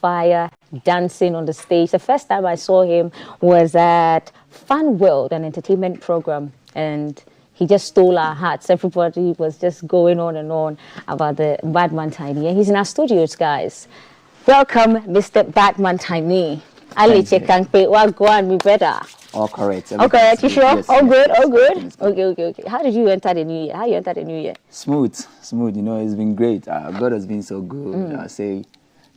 fire, dancing on the stage. The first time I saw him was at Fun World, an entertainment program, and he just stole our hearts. Everybody was just going on and on about the Badman Tinny. And he's in our studios, guys. Welcome, Mr. Badman Tinny. Aletse, go on, me better. All correct. All correct, you sure? Yes, all yes, good, yes, all good? yes, Okay. How did you enter the new year? How you enter the new year? Smooth. You know, it's been great. God has been so good. I say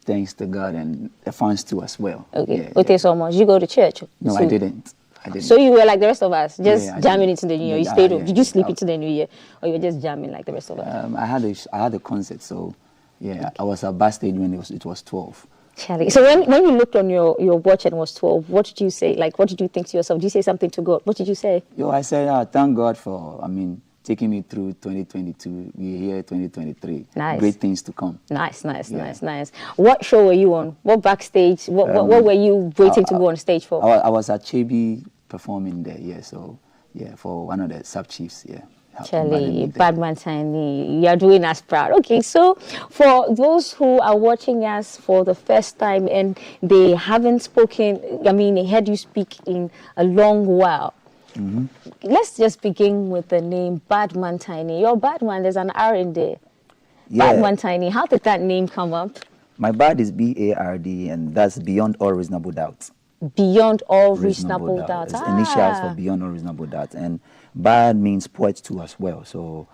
thanks to God and the fans too as well. Okay. Okay, so much. You go to church? No, I didn't. So you were like the rest of us, just jamming into the new year. Yeah, you stayed home. Did you sleep into the new year, or you were just jamming like the rest of us? I had a concert, so yeah, I was at backstage when it was 12. Charlie. So when you looked on your watch and it was 12, what did you say? Like, what did you think to yourself? Did you say something to God? What did you say? I said, thank God for, taking me through 2022. We're here 2023. Nice. Great things to come. Nice. What show were you on? What backstage? What were you waiting to go on stage for? I was at Chebi performing there, for one of the sub-chiefs, Charlie, Badman Tinny, you're doing us proud. Okay, so for those who are watching us for the first time and they haven't spoken, they heard you speak in a long while. Let's just begin with the name Badman Tinny. Your Badman, there's an R in there. Yeah. Badman Tinny, how did that name come up? My bad is B-A-R-D, and that's beyond all reasonable doubt. Beyond all reasonable doubt. It's initials for beyond all reasonable doubt. And bad means poet too as well. So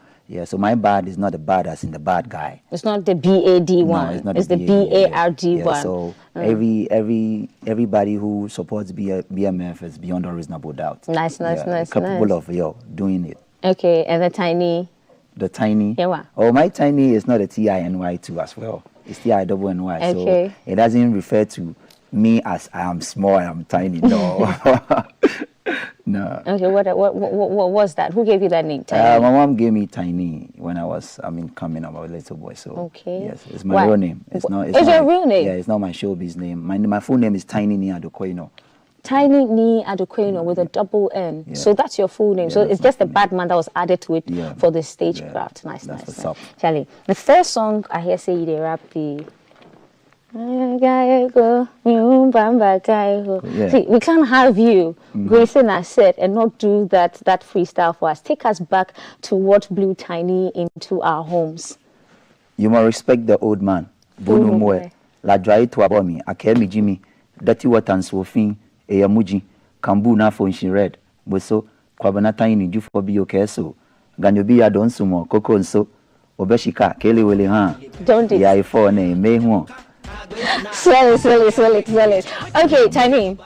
so my bad is not the bad as in the bad guy. It's not the B-A-D one. No, it's not the B-A-R-D one. So everybody who supports BMF is beyond all reasonable doubt. Nice. Capable of doing it. Okay, and the Tinny? The Tinny? Yeah. Oh, my Tinny is not a T-I-N-Y too as well. It's T-I-N-N-Y. Okay. So it doesn't refer to me as I am small and I'm tiny. No. No. Okay, what was that? Who gave you that name, Tinny? My mom gave me Tinny when I was, coming up, a little boy. So okay. Yes, it's my real name. It's your real name? Yeah, it's not my showbiz name. My full name is Tinny Ni Adokoino. Tinny Ni Adokoino with a double N. Yeah. So that's your full name. So it's just the Badman that was added to it for the stagecraft. Nice. What's up. Charlie, the first song I hear say they rap the... See, we can't have you gracing our set and not do that freestyle for us. Take us back to what blew Tinny into our homes. You must respect the old man. Bunu mwe la dry to abomi akemi Jimmy dirty water and sofin eyamuji kambu na for in red boso kwabana Tinny ju for bi okeso ganyobi ya don sumo koko nso obeshika kele wele ha don't it ya ifo na eme hu. Swell it. Okay, Tinny,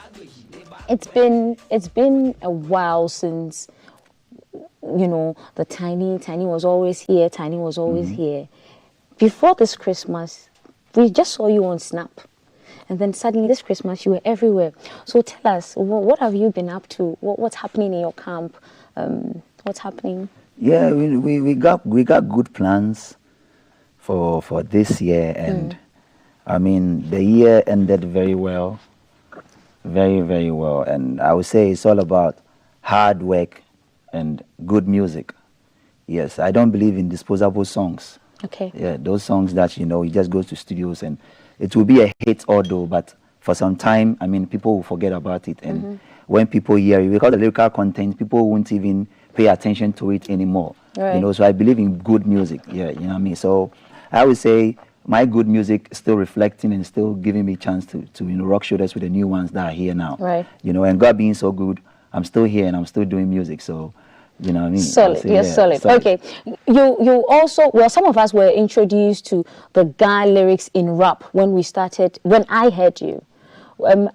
it's been a while since, the Tinny was always here. Tinny was always here. Before this Christmas, we just saw you on Snap. And then suddenly this Christmas, you were everywhere. So tell us, what have you been up to? What's happening in your camp? What's happening? Yeah, we got good plans for this year, and the year ended very well, very, very well. And I would say it's all about hard work and good music. Yes, I don't believe in disposable songs. Okay. Yeah, those songs that, you just go to studios and it will be a hit although, but for some time, people will forget about it. And when people hear it, because the lyrical content, people won't even pay attention to it anymore. Right. So I believe in good music. Yeah, you know what I mean? So I would say my good music is still reflecting and still giving me a chance to rock shoulders with the new ones that are here now. Right. And God being so good, I'm still here and I'm still doing music. So, you know what I mean? Solid, yes, solid. Okay. You also, some of us were introduced to the Ga lyrics in rap when I heard you.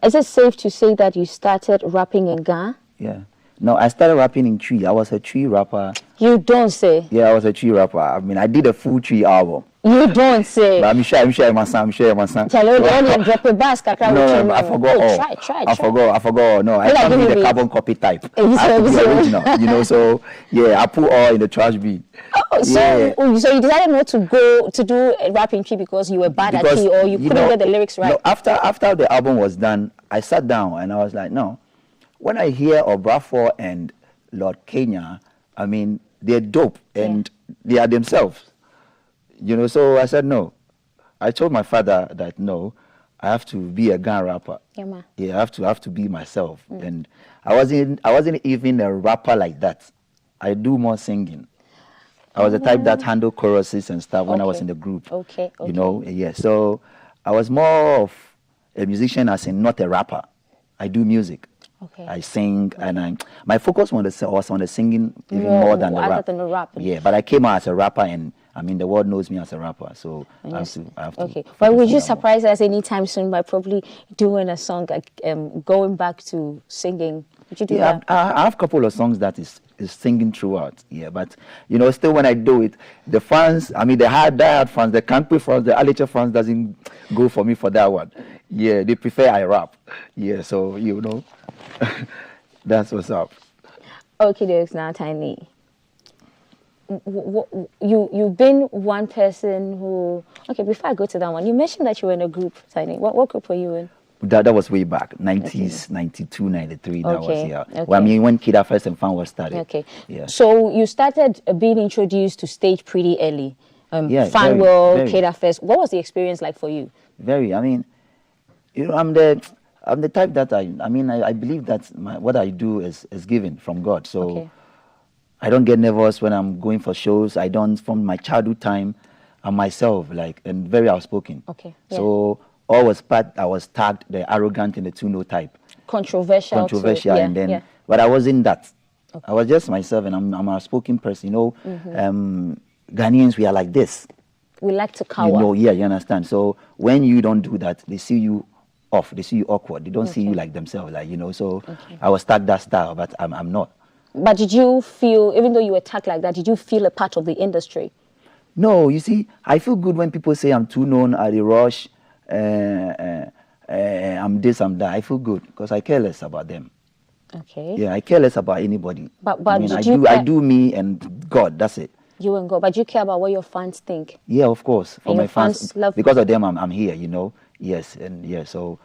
Is it safe to say that you started rapping in Ga? Yeah. No, I started rapping in Tree. I was a Tree rapper. You don't say? Yeah, I was a Tree rapper. I did a full Tree album. You don't say? But I'm sharing my son. Tell you, only drop a bass. No, I forgot all. Try. I forgot. No, I can't be the carbon copy type. I have to be original. So yeah, I put all in the trash bin. Oh, so you decided not to go to do rap in Tree because you were bad at Tree, or you couldn't get the lyrics right? No, after the album was done, I sat down and I was like, no. When I hear Obrafour and Lord Kenya, they're dope and they are themselves. So I said no. I told my father that no, I have to be a gun rapper. Yeah, ma. Yeah, I have to be myself. And I wasn't even a rapper like that. I do more singing. I was the type that handled choruses and stuff when I was in the group. Okay. You know, yeah. So I was more of a musician as in not a rapper. I do music. Okay. I sing, and my focus was on the singing even more than the rap. Than the rap. Yeah, but I came out as a rapper, and I mean the world knows me as a rapper, so I have to. Okay, but would you surprise us anytime soon by probably doing a song like going back to singing? Would you do that? I have a couple of songs that is singing throughout. Yeah, but you know, still when I do it, the fans, I mean the diehard fans, the country fans, the Aletse fans doesn't go for me for that one. Yeah, they prefer I rap. Yeah, so you know. That's what's up. Okay, there's now Tinny. You've been one person who. Okay, before I go to that one, you mentioned that you were in a group, Tinny. What group were you in? That was way back, 90s, 92, 93. That was, yeah. Okay. Well, I mean, when Kid First and Fan was started. Okay. Yeah. So you started being introduced to stage pretty early. Yeah, Fan World, Kid First. What was the experience like for you? Very. I mean, you know, I'm the type that I believe that what I do is given from God. So I don't get nervous when I'm going for shows. I don't, from my childhood time, I'm myself, and very outspoken. Okay. Yeah. So I was tagged the arrogant and the too-no type. Controversial, and then, but I wasn't that. Okay. I was just myself, and I'm an outspoken person. You know, Ghanaians, we are like this. We like to cower. You know, yeah, you understand. So when you don't do that, they see you off. They see you awkward. They don't see you like themselves, you know. So I was tagged that style, but I'm not. But did you feel, even though you were tagged like that, did you feel a part of the industry? No, you see, I feel good when people say I'm too known, I rush, I'm this, I'm that. I feel good because I care less about them. Okay. Yeah, I care less about anybody. But I mean, I do me and God. That's it. You and God, but you care about what your fans think. Yeah, of course. For and my fans, because of them, I'm here. You know. Yes, and yeah. So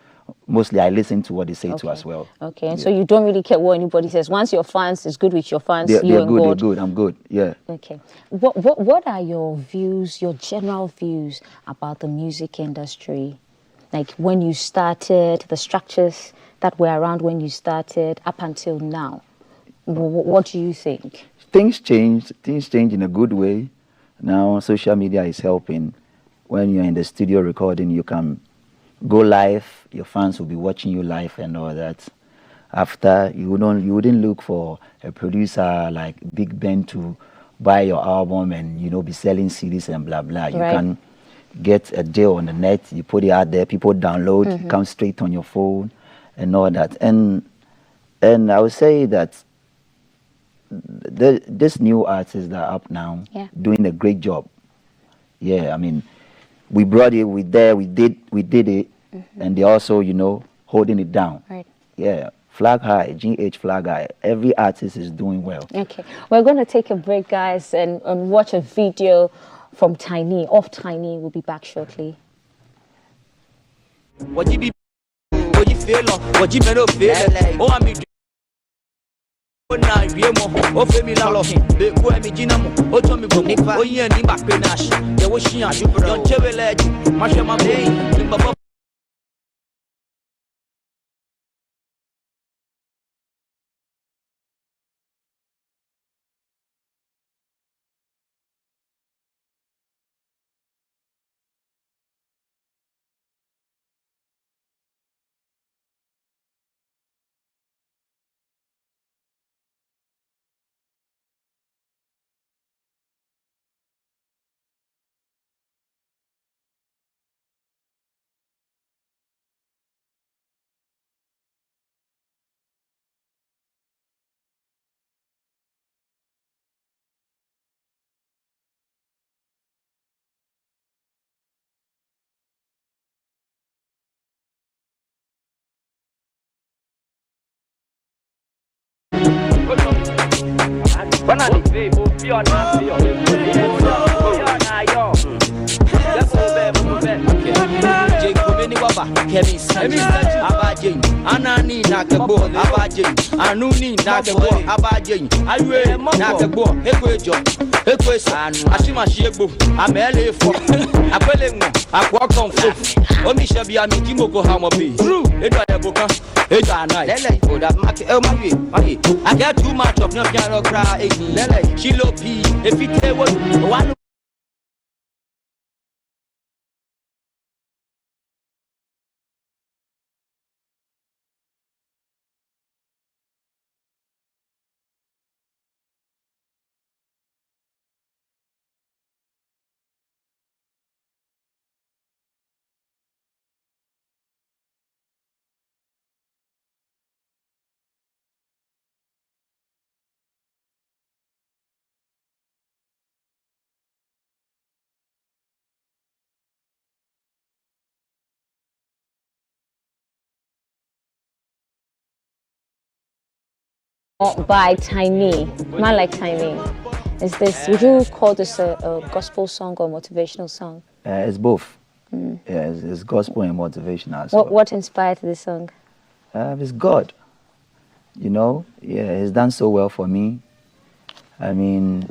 mostly I listen to what they say to as well. Okay, and so you don't really care what anybody says. Once your fans is good with your fans, they're and good. God. They're good. I'm good. Yeah. Okay. What are your views, your general views about the music industry? Like when you started, the structures that were around when you started up until now. What do you think? Things change in a good way. Now social media is helping. When you're in the studio recording, you can go live. Your fans will be watching you live and all that. After you wouldn't look for a producer like Big Ben to buy your album and be selling CDs and blah blah. You can get a deal on the net. You put it out there. People download. It comes straight on your phone and all that. And I would say that this new artists that are up now doing a great job. Yeah, I mean, we brought it, we did it, and they also, holding it down. Right. Yeah, flag high, GH flag high. Every artist is doing well. Okay, we're going to take a break, guys, and watch a video from Tinny. Off Tinny, we'll be back shortly. What you feel? What you feel? Oh, I'm na wie mo o fe mi la lo be ku emi jina mo o to mi go o yin ni ba pe na shi ye wo shi an don chewele ma hwe ma be ni baba Kemi Abaji, Anani Nakabo, Abaji, Anuni Nakabo, Abaji, Awe Nakabo, Equajo, Equesan, Ashima Shebo, Amele for Apelemo, Aquacon Foot, Omi Shabi Amikimo Hamabi, True, Edward Edana, Lele, for that market, I get too much of no piano cry, Lele, Chilo P, if it was one. By Tinny, man like Tinny. Is this? Would you call this a gospel song or motivational song? It's both. Yeah, it's gospel and motivational. What inspired this song? It's God. You know, yeah, He's done so well for me. I mean,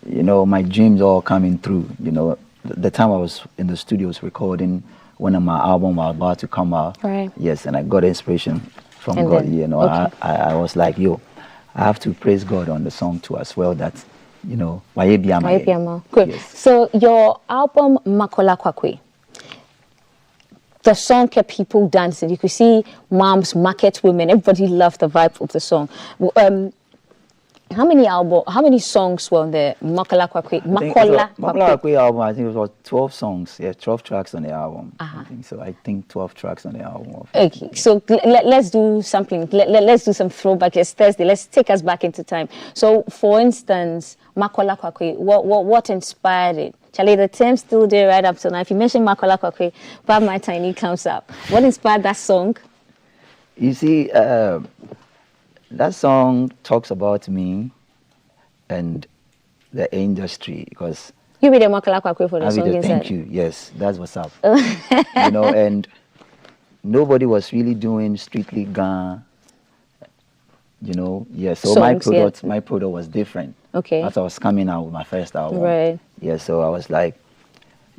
you know, my dreams all coming through. You know, the time I was in the studios recording, when my album was about to come out. Right. Yes, and I got inspiration from And God. then, You know, okay. I was like, yo, I have to praise God on the song too as well. That, you know, Waye Biama. Good. Yes. So your album Makola Kwakwe, the song kept people dancing. You could see moms, market women, everybody loved the vibe of the song. How many songs were on the Makola Kwakwe? Makola Kwakwe album, I think it was 12 songs. Yeah, 12 tracks on the album. I think so. I think 12 tracks on the album. Okay, so let's do something. Let's do some throwback. It's Thursday. Let's take us back into time. So, for instance, Makola Kwakwe, what inspired it? Charlie, the term's still there right up to now. If you mention Makola Kwakwe, Bob My Tiny comes up. What inspired that song? You see, that song talks about me and the industry because You be the Makola Kwakwe for the song inside. Thank you. Yes, that's what's up. You know, and nobody was really doing strictly Ghana. You know, yeah. So Songs, my product was different. Okay. As I was coming out with my first album. Right. Yeah. So I was like,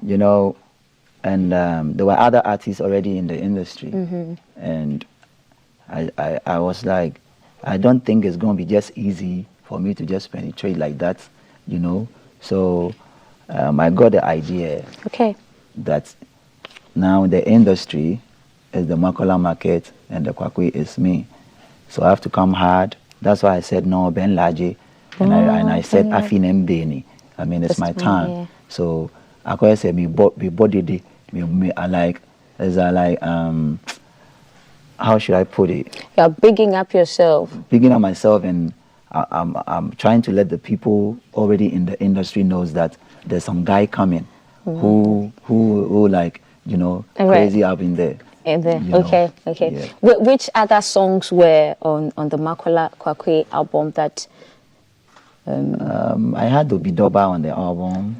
you know, and there were other artists already in the industry, and I was like, I don't think it's going to be just easy for me to just penetrate like that, you know. So I got the idea that now the industry is the Makola market and the Kwakwe is me. So I have to come hard. That's why I said no, Ben Laje, and I said Afin Mbeni. I mean, it's my time. Yeah. So I said me body I like how should I put it? You're bigging up yourself. Bigging up myself, and I'm trying to let the people already in the industry knows that there's some guy coming who like, you know, crazy up in there. Okay. Yeah. Which other songs were on the Makola Kwakwe album that? I had Obidoba on the album.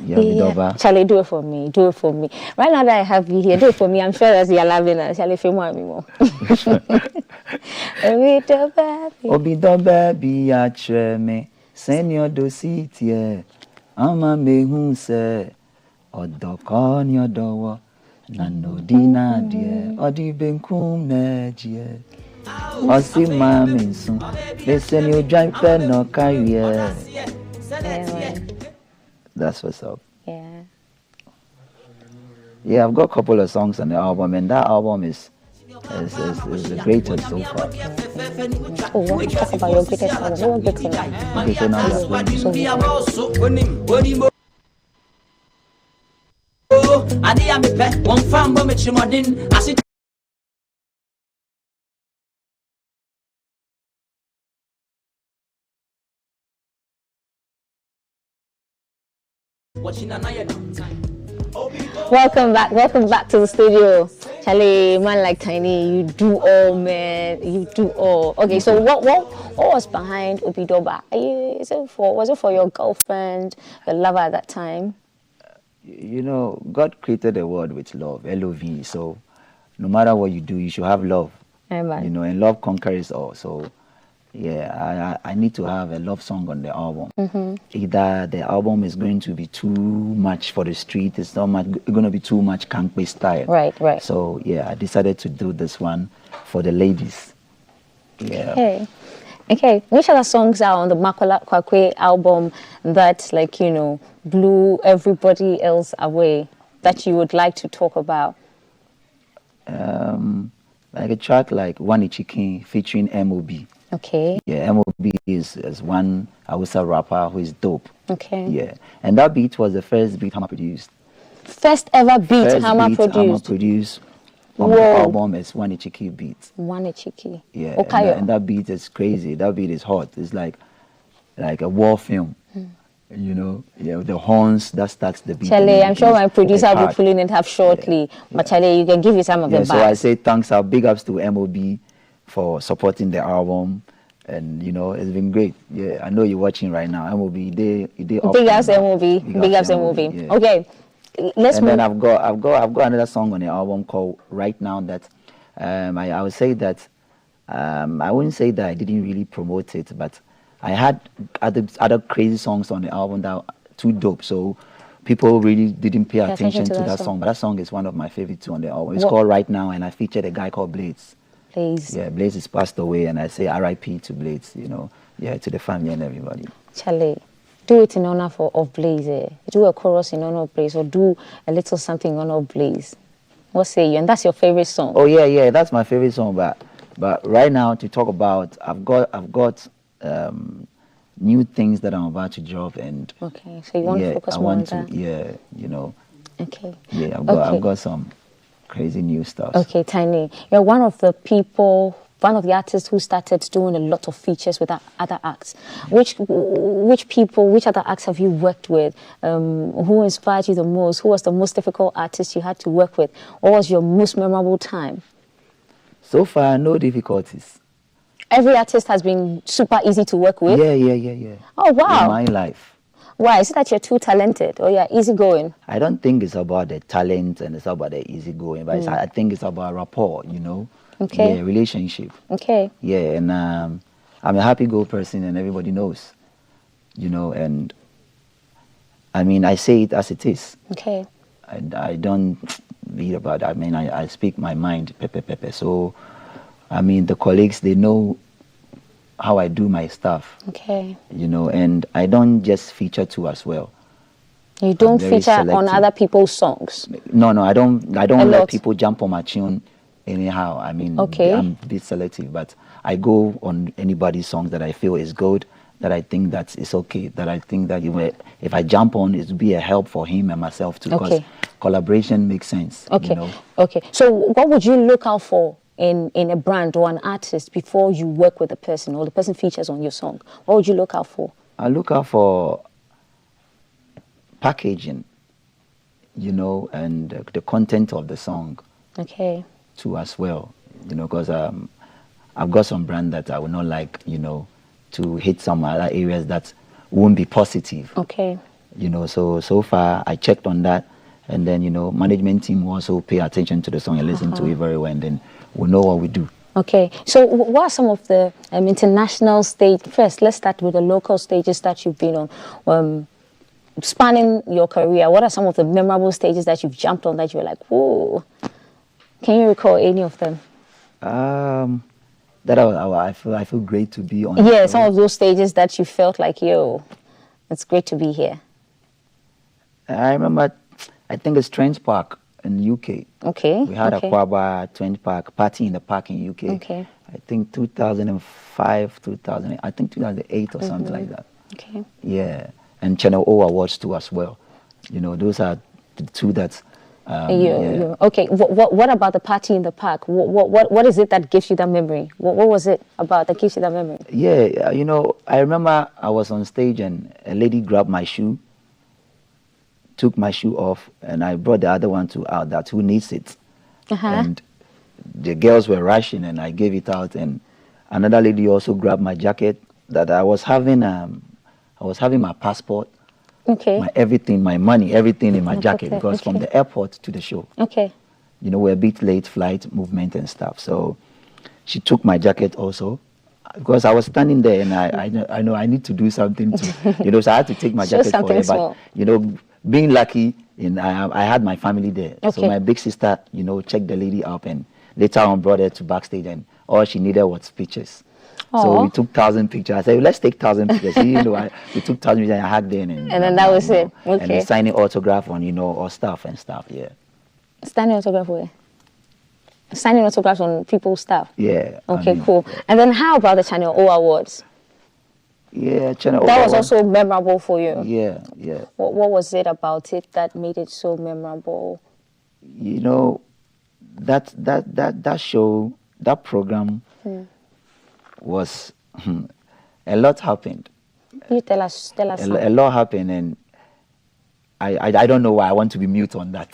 Yeah, Obidoba. Charlie, do it for me. Do it for me. Right now that I have you here, do it for me. I'm sure that you're loving it. Charlie, feel more. Obidoba bi acheme senior dositie ama mehu se odoko ni odowo na no dina die odi benkum mejie osi mami sun listen you drive pen no carrier. That's what's up. Yeah, I've got a couple of songs on the album, and that album is the greatest so far. Oh, what you talk about your greatest album? What greatest Welcome back to the studio. Charlie, man like Tinny, you do all, man. You do all. Okay, so what was behind Obidoba? Was it for your girlfriend, your lover at that time? You know, God created the world with love, L-O-V. So no matter what you do, you should have love. Amen. You know, and love conquers all. So yeah, I need to have a love song on the album. Either the album is going to be too much for the street, it's not much going to be too much Kankpe style. Right. So yeah, I decided to do this one for the ladies. Yeah. Okay. Which other songs are on the Makola Kwakwe album that, like, you know, blew everybody else away that you would like to talk about? Like a track like One Chicken featuring MOB. Okay. Yeah, MOB is one Hausa rapper who is dope. Okay. Yeah, and that beat was the first beat Hammer produced. First ever beat Hammer produced on the album is One Chicken beat. One Chiki. Yeah, Okay. and that beat is crazy. That beat is hot. It's like a war film. You know, the horns that starts the beat. Chale, I'm sure my producer will be pulling it up shortly. But Chale, you can give me some of the so I say thanks, big ups to MOB for supporting the album. And you know, it's been great. Yeah, I know you're watching right now. MOB, they big ups MOB. Big ups MOB. Yeah. Okay, let's move. And then I've got another song on the album called Right Now that I would say that I wouldn't say that I didn't really promote it, but I had other crazy songs on the album that were too dope. So people really didn't pay attention to that song. But that song is one of my favorites on the album. It's called Right Now, and I featured a guy called Blades. Yeah, Blades is passed away, and I say R.I.P. to Blades. You know, to the family and everybody. Charlie, do it in honor of Blaze. Do a chorus in honor of Blaze, or do a little something in honor of Blaze. What say you? And that's your favorite song? Oh yeah, that's my favorite song. But right now to talk about, I've got new things that I'm about to drop, and okay, so you want to focus more on that? Yeah, you know. Okay. Yeah, I've got some crazy new stuff. Okay, Tinny, you're one of the artists who started doing a lot of features with other acts. Which other acts have you worked with? Who inspired you the most? Who was the most difficult artist you had to work with? What was your most memorable time? So far, no difficulties. Every artist has been super easy to work with? Yeah. Oh, wow. In my life. Why? Is it that you're too talented or you're easygoing? I don't think it's about the talent and it's about the easygoing, but I think it's about rapport, you know? Okay. Yeah, relationship. Okay. Yeah, and I'm a happy-go person and everybody knows, you know, and I mean, I say it as it is. Okay. I don't read about it. I mean, I speak my mind, pepe. So, I mean, the colleagues, they know how I do my stuff. Okay. You know, and I don't just feature too as well. You don't feature on other people's songs? No, I don't let people jump on my tune anyhow. I mean, okay. I'm a bit selective, but I go on anybody's songs that I feel is good, that I think that is okay, that I think that if I jump on, it will be a help for him and myself too, because collaboration makes sense. Okay. You know? Okay. So what would you look out for in a brand or an artist before you work with the person or the person features on your song? What would you look out for? I look out for packaging, you know, and the content of the song. Okay. Too as well, you know, because I've got some brand that I would not like, you know, to hit some other areas that won't be positive. Okay. You know, so far I checked on that, and then, you know, management team will also pay attention to the song and listen to it very well, and then we'll know what we do. Okay. So what are some of the international stage? First, let's start with the local stages that you've been on. Spanning your career, what are some of the memorable stages that you've jumped on that you were like, whoa? Can you recall any of them? I feel great to be on. Yeah, some of those stages that you felt like, yo, it's great to be here. I remember, I think it's Trent Park in UK. Okay. We had a Kwaba Trent Park party in the park in UK. Okay. I think 2005, 2008 or something like that. Okay. Yeah, and Channel O Awards too as well. You know, those are the two that. Okay. What about the party in the park? What is it that gives you that memory? What was it about that gives you that memory? Yeah, you know, I remember I was on stage and a lady grabbed my shoe, took my shoe off, and I brought the other one out that who needs it. And the girls were rushing, and I gave it out. And another lady also grabbed my jacket that I was having my passport Okay. My everything, my money, everything in my jacket, Okay, because from the airport to the show, Okay. you know, we're a bit late flight movement and stuff. So she took my jacket also, because I was standing there and I know I need to do something to, you know, so I had to take my Show jacket for something her. small. But, you know, being lucky, I had my family there. So Okay. my big sister, you know, checked the lady up and later on brought her to backstage, and all she needed was pictures. So Aw. we took 1,000 pictures. I said, let's take 1,000 pictures. You know, we took 1,000 pictures and I hugged them. And then that was you it. know, Okay. And signing autograph on, you know, or stuff, yeah. Standing autograph where? Signing autographs on people's stuff. Yeah. Okay, cool. And then how about the Channel O Awards? Yeah, Channel That was O. also memorable for you. Yeah. What was it about it that made it so memorable? You know, that show, that program was a lot happened. You tell us A lot happened, and I don't know why I want to be mute on that.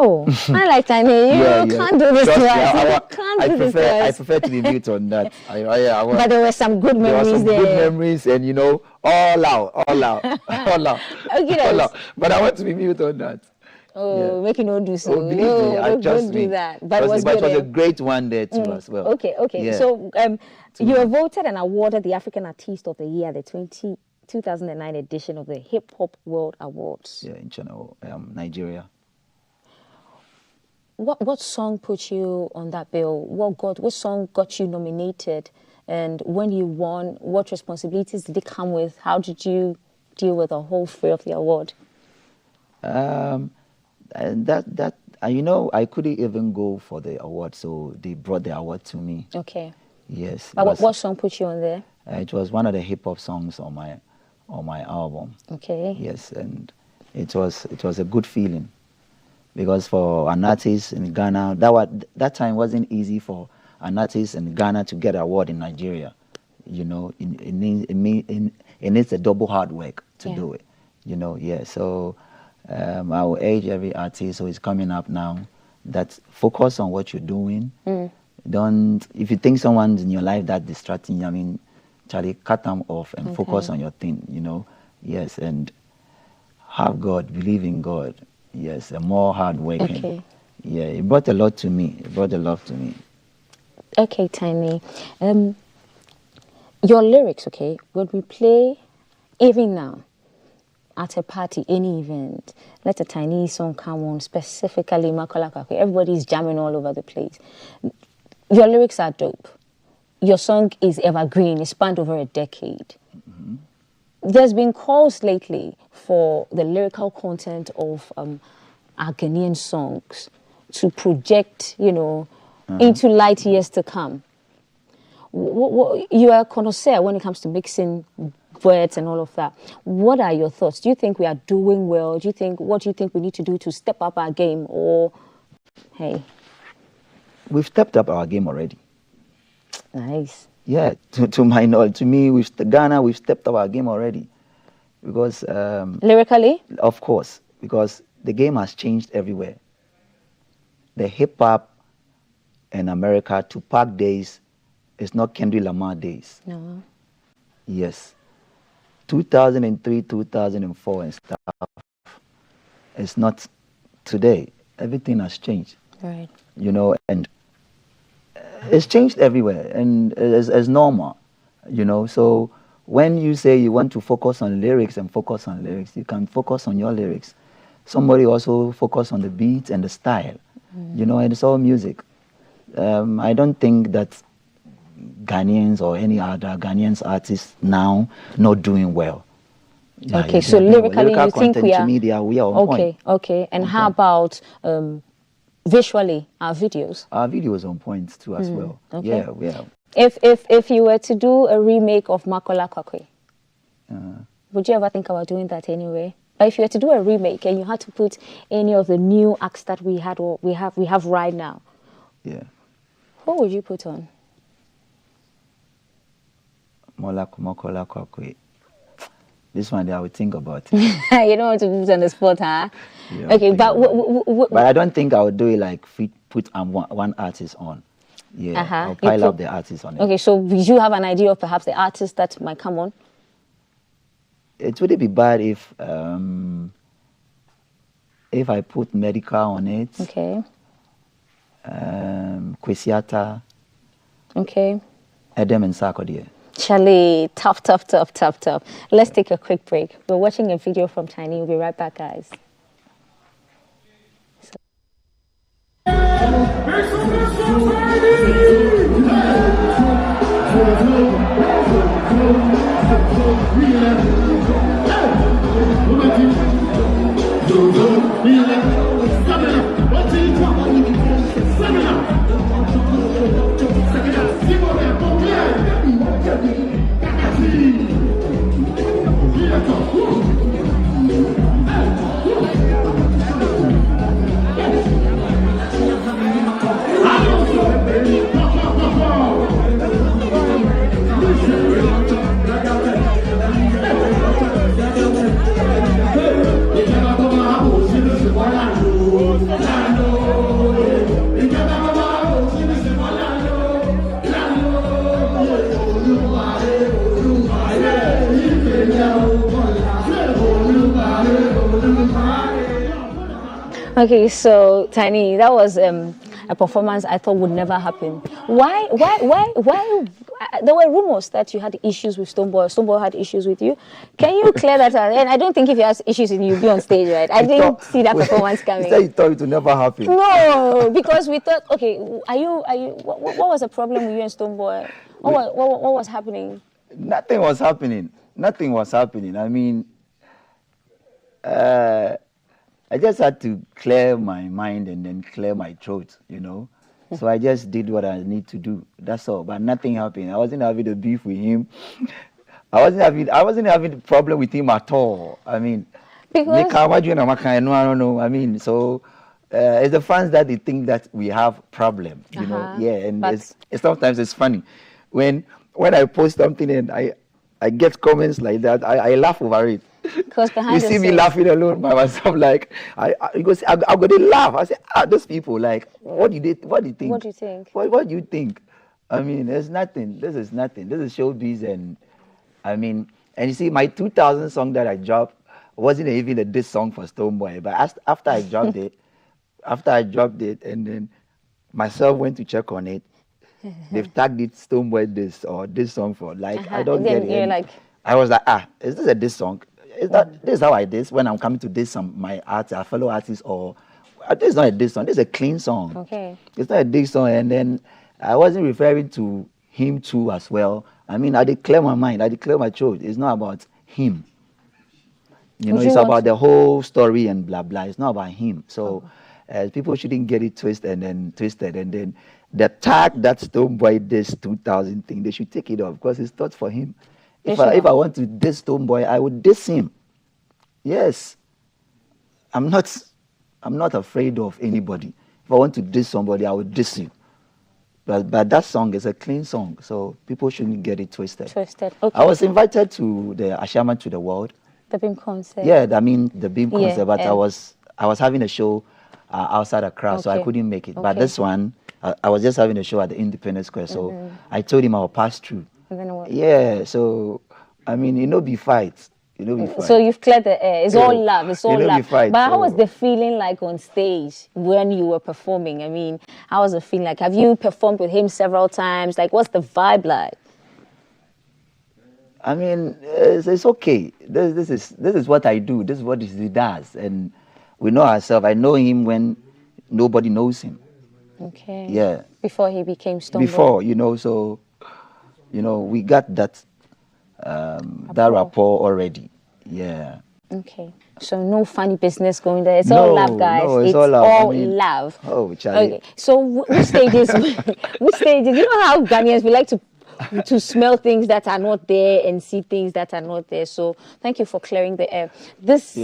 Oh, I like Tinny. You can't do this Trust to me, us. You can't do this to I us. prefer to be mute on that. But there were some good There were memories some there. good memories, and you know, all out. Okay, All out. But I want to be mute on that. Oh, make you not do so. Oh, believe me, don't trust me. do that. But it was But good. it was a great one there too as well. Okay. Yeah. So you were voted and awarded the African Artist of the Year, the 2009 edition of the Hip Hop World Awards. Yeah, in Channel, Nigeria. What song put you on that bill? What song got you nominated? And when you won, what responsibilities did it come with? How did you deal with the whole fray of the award? And you know, I couldn't even go for the award, so they brought the award to me. Okay. Yes. But what song put you on there? It was one of the hip hop songs on my album. Okay. Yes, and it was a good feeling, because for an artist in Ghana, that time wasn't easy for an artist in Ghana to get an award in Nigeria. You know, it needs a double hard work to do it. You know, yeah. So I will urge every artist who is coming up now that focus on what you're doing. Don't, if you think someone's in your life that distracting you, I mean, Charlie, cut them off and focus on your thing, you know. Yes, and have God, believe in God. Yes, and more hard working. Okay. Yeah, it brought a lot to me. It brought a lot to me. Okay, Tinny. Your lyrics, okay, when we play, even now, at a party, any event, let a Tinny song come on, specifically Makola Kakwe, everybody's jamming all over the place. Your lyrics are dope. Your song is evergreen. It's spanned over a decade. There's been calls lately for the lyrical content of our Ghanaian songs to project, you know, into light years to come. You are a connoisseur when it comes to mixing words and all of that. What are your thoughts? Do you think we are doing well? What do you think we need to do to step up our game? Or, hey? We've stepped up our game already. Nice. Yeah, to my knowledge, to me, Ghana, we've stepped up our game already. Because lyrically? Of course, because the game has changed everywhere. The hip-hop in America, Tupac days, is not Kendrick Lamar days. No. Yes. 2003, 2004 and stuff, it's not today. Everything has changed. Right. You know, and it's changed everywhere, and it's normal, you know. So when you say you want to focus on lyrics, you can focus on your lyrics. Somebody also focus on the beat and the style, you know, and it's all music. I don't think that Ghanaians or any other Ghanaians artists now not doing well. Okay, so lyrically you think we are... To me, we are on point. Okay. And how about visually, our videos? Our videos on point too as well. Okay. Yeah. If you were to do a remake of Makola Kakwe, would you ever think about doing that anyway? But if you were to do a remake and you had to put any of the new acts that we had or we have right now, who would you put on? Makola Kakwe. This one, I would think about it. You don't want to put on the spot, huh? Yeah, okay, but but I don't think I would do it like put one artist on. Yeah, I'll pile up the artist on it. Okay, so you have an idea of perhaps the artist that might come on? it wouldn't be bad if I put medical on it. Okay. Kwesiata, Okay. Edem and Sarkodie. Charlie, tough. Let's take a quick break. We're watching a video from Tinny. We'll be right back, guys. Okay, so Tinny, that was a performance I thought would never happen. Why? There were rumors that you had issues with Stonebwoy. Stonebwoy had issues with you. Can you clear that out? And I don't think if you had issues with you, you'd be on stage, right? I didn't see that performance coming. You thought it would never happen. No, because we thought, okay, what was the problem with you and Stonebwoy? What was happening? Nothing was happening. I mean, I just had to clear my mind and then clear my throat, So I just did what I need to do. That's all. But nothing happened. I wasn't having a beef with him. I wasn't having a problem with him at all. I mean, because I don't know. I mean, so it's the fans that they think that we have problem, Yeah, and sometimes it's funny when I post something and I get comments like that. I laugh over it. Because behind you see me laughing alone by myself, like I'm gonna laugh. I say, those people, like, what do you think? What do you think? What do you think? I mean, there's nothing. This is nothing. This is showbiz, and I mean, and you see, my 2000 song that I dropped wasn't even a diss song for Stonebwoy, but after I dropped it, and then myself went to check on it, they've tagged it Stonebwoy this or this song for like I don't get it. I was like, is this a diss song? This is how I diss when I'm coming to diss my fellow artists, or this is not a diss song. This is a clean song. Okay. It's not a diss song, and then I wasn't referring to him too as well. I mean, I declare my mind. I declare my truth. It's not about him. It's about the whole story and blah blah. It's not about him. So people shouldn't get it twisted, and then the tag that Stonebwoy this 2000 thing, they should take it off because it's not for him. If I want to diss Stonebwoy, I would diss him. Yes. I'm not afraid of anybody. If I want to diss somebody, I would diss you. But that song is a clean song, so people shouldn't get it twisted. Okay. I was invited to the Ashama to the World. The Beam concert. Yeah, I mean the Beam concert, but I was having a show outside Accra, so I couldn't make it. But this one, I was just having a show at the Independence Square, so I told him I would pass through. Yeah, so I mean, be fights. So you've cleared the air. It's all love. It's all love. Fight, but how was the feeling like on stage when you were performing? I mean, how was the feeling like? Have you performed with him several times? Like, what's the vibe like? I mean, it's okay. This is what I do. This is what he does, and we know ourselves. I know him when nobody knows him. Okay. Yeah. Before he became Stonebwoy. Before, so. We got that rapport already. Yeah. Okay. So no funny business going there. It's all love, guys. No, it's all love. Love. Oh, Charlie. Okay. So which stages? Which stages? You know how Ghanaians we like to smell things that are not there and see things that are not there. So thank you for clearing the air. This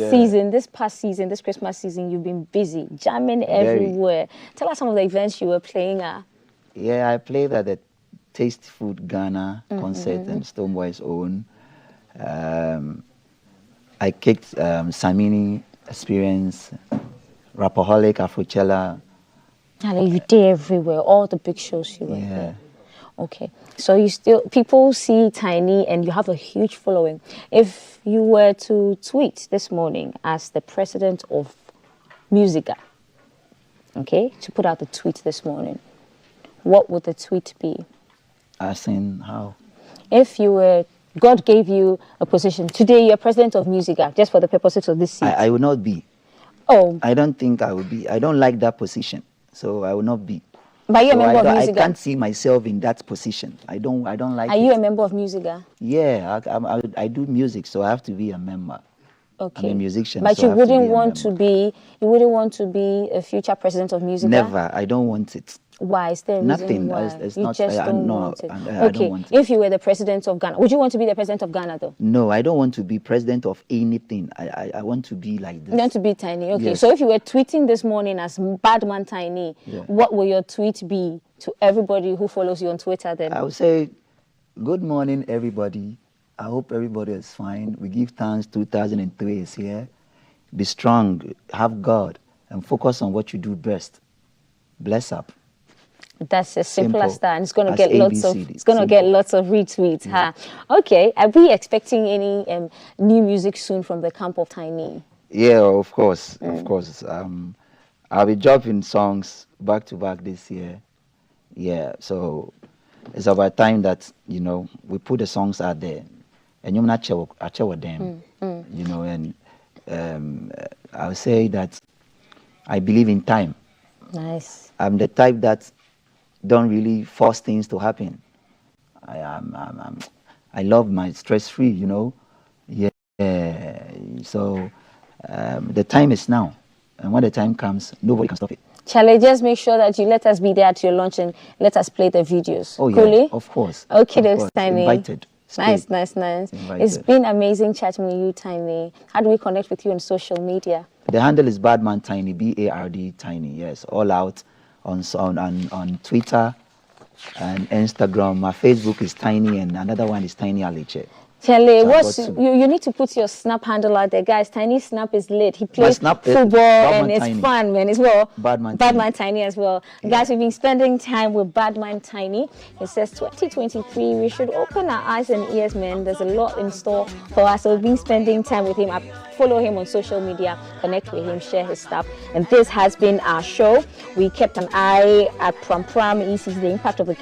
past season, this Christmas season, you've been busy, jamming everywhere. Tell us some of the events you were playing at. Yeah, I played at the Taste Food Ghana concert and Stonebwoy's own. I kicked Samini Experience, Rapaholic, Afrochella. You did everywhere, all the big shows you were there. Okay, so you still people see Tiny and you have a huge following. If you were to tweet this morning as the president of Musica, okay, to put out the tweet this morning, what would the tweet be? As in how? If you were, God gave you a position today, you're president of Musica, just for the purposes of this seat. I will not be. Oh, I don't think I will be. I don't like that position, so I will not be. but you're a So member of I Musica. can't see myself in that position. I don't like Are it. you a member of Musica? Yeah, I do music, so I have to be a member. Okay. I'm a musician, But so you I have to be wouldn't a want to member. be. You wouldn't want to be a future president of Musica. Never. I don't want it. Why? Is there a reason Nothing. why? It's You not. just don't no, want it. I Okay. don't want it. If you were the president of Ghana, would you want to be the president of Ghana though? No, I don't want to be president of anything. I want to be like this. You want to be Tiny. Okay. Yes. So if you were tweeting this morning as Badman Tiny, Yeah. what will your tweet be to everybody who follows you on Twitter then? I would say, good morning, everybody. I hope everybody is fine. We give thanks 2003 is here. Be strong, have God, and focus on what you do best. Bless up. That's as simple as that. And it's going to As get lots of ABCD. it's going to get Simple. lots of retweets. Huh? Okay. Are we expecting any new music soon from the camp of Tiny? Yeah, of course, of course. I'll be dropping songs back to back this year. Yeah, so it's about time that we put the songs out there, and you're not with them. And I would say that I believe in time. Nice. I'm the type that don't really force things to happen. I love my stress-free, Yeah. So the time is now, and when the time comes, nobody can stop it. Charlie, just make sure that you let us be there at your launch and let us play the videos. Oh yeah, Coolly? of course. Okay, of that's course. Tiny. Invited. Nice, Straight. nice, nice. Invited. It's been amazing chatting with you, Tiny. How do we connect with you on social media? The handle is Badman Tiny, BARD Tiny. Yes, all out on Twitter and Instagram. My Facebook is Tiny, and another one is Tiny Aletse. Charlie, So what's I've got you need to put your Snap handle out there, guys. Tiny Snap is lit. He plays Snap is football and Badman it's Tiny. fun, man, as well. Badman Tiny as well. Guys, we've been spending time with Badman Tiny. It says 2023, we should open our eyes and ears, man. There's a lot in store for us. So we've been spending time with him. I follow him on social media, connect with him, share his stuff. And this has been our show. We kept an eye at Pram Pram, EC's The Impact of the